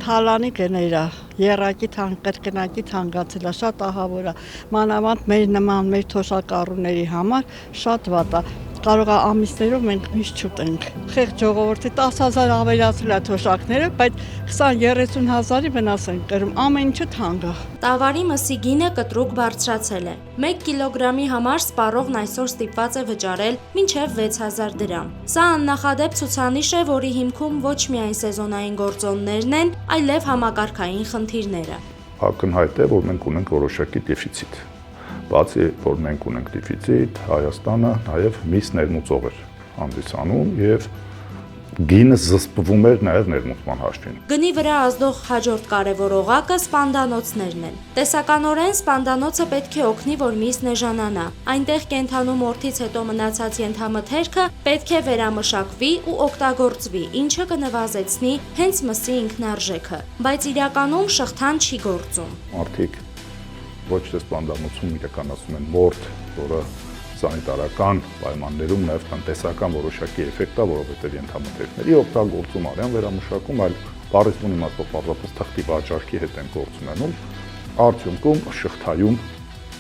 թալանի գները, երակի կրկնակի թանկացել է, շատ ահավոր է, մանավանդ մեր նման մեր թոշակառուների համար շատ վատ է, կարող է ամիսներով մենք միշտ չուտենք, խեղճ ժողովրդի 10,000 ավելացել է թոշակները, բայց 20-30 հազարի վնաս են կրում, ամեն ինչը թանկ է։ Տավարի մսի գինը կտրուկ բարձրացել է, 1 կիլոգրամի համար սպառողն այսօր ստիպված է վճարել մինչև 6000 դրամ։ Սա աննախադեպ ցուցանիշ է, որի հիմքում ոչ միայն սեզոնային գործոններն են, այլև համակարգային խնդիրները։ Ակնհայտ է, որ մենք ունենք որոշակի դեֆիցիտ։ Բացի որ մենք ունենք դեֆիցիտ, Հայաստանը նաև միս ներմուծող էր հանդիսանում եւ գինը զսպվում էր նաև ներմուծման հաշվին։ Գնի վրա ազդող հաջորդ կարևոր օղակը սպանդանոցներն են։ Տեսականորեն սպանդանոցը պետք է օգնի, որ միսն էժանանա։ Այնտեղ կենդանու մորթից հետո մնացած ենթամթերքը պետք է վերամշակվի ու օգտագործվի, ինչը կնվազեցնի հենց մսի ինքնարժեքը, բայց իրականում շղթան չի գործում։ Մարդիկ ոչ թե սպանդանոցում իրականացնում են մորթ, որը սանիտարական պայմաններում նաև տնտեսական որոշակի էֆեկտ է, որովհետև ենթամթերքների օգտագործում, արյան վերամշակում, այլ բառացում իմաստով պարզապես թղթի վաճառքի հետ են գործ ունենում, արդյունքում շղթայում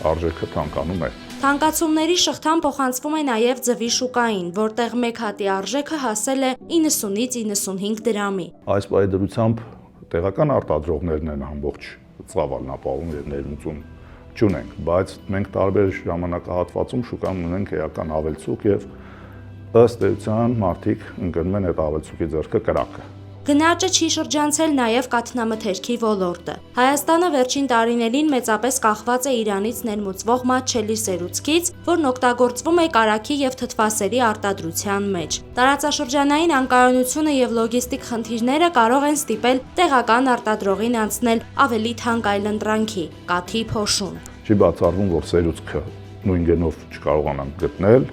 արժեքը թանկանում է։ Թանկացումների շղթան փոխանցվում է նաև ձվի շուկային, որտեղ մեկ հատի արժեքը հասել է 90-ից 95 դրամի։ Այս պայմանությամբ տեղական արտադրողներն են ամբողջ ծավալն ապահովում եւ ներմուծում չունենք, բայց մենք տարբեր ժամանակահատվածում շուկայում ունենք էական ավելցուկ եւ ըստ էության մարդիկ ընկնում են այդ ավելցուկի ձեռքը կրակը։ Գնաճը չի շրջանցել նաև կաթնամթերքի ոլորտը։ Հայաստանը վերջին տարիներին մեծապես կախված է Իրանից ներմուծվող մատչելի սերուցքից, որն օգտագործվում է կարագի եւ թթվասերի արտադրության մեջ։ Տարածաշրջանային անկայունությունը եւ լոգիստիկ խնդիրները կարող են ստիպել տեղական արտադրողին անցնել ավելի թանկ այլընտրանքի՝ կաթի փոշուն։ Չի բացառվում, որ սերուցքը նույն գնով չկարողանանք գտնել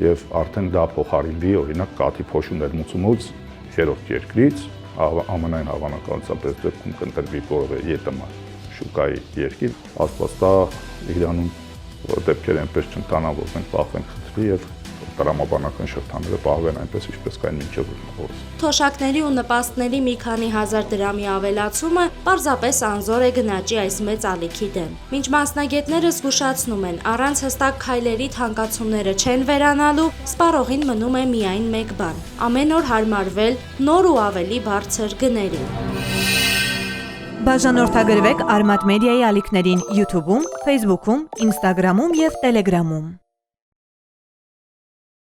եւ արդեն դա փոխարինվի օրինակ կաթի փոշու ներմուծումից երրորդ երկրից, ամենայն հավանականությամբ այս դեպքում կընտրվի որևէ ԵՏՄ շուկայի երկիր, աստված տա Իրանում դեպքեր այնպես չընթանան, որ մենք պահվենք խնդրի եւ տրամաբանական շղթաները պահվեն այնպես, ինչպես կային մինչև օրս։ Թոշակների ու նպաստների մի քանի հազար դրամի ավելացումը պարզապես անզոր է գնաճի այս մեծ ալիքի դեմ։ Մինչ մասնագետները զգուշացնում են, առանց հստակ քայլերի թանկացումները չեն վերանալու, սպառողին մնում է միայն մեկ բան՝ ամեն օր հարմարվել նոր ու ավելի բարձր գներին։ Բաժանորդագրվեք Արմատ մեդիայի ալիքներին YouTube-ում, Facebook-ում, Instagram-ում եւ Telegram-ում։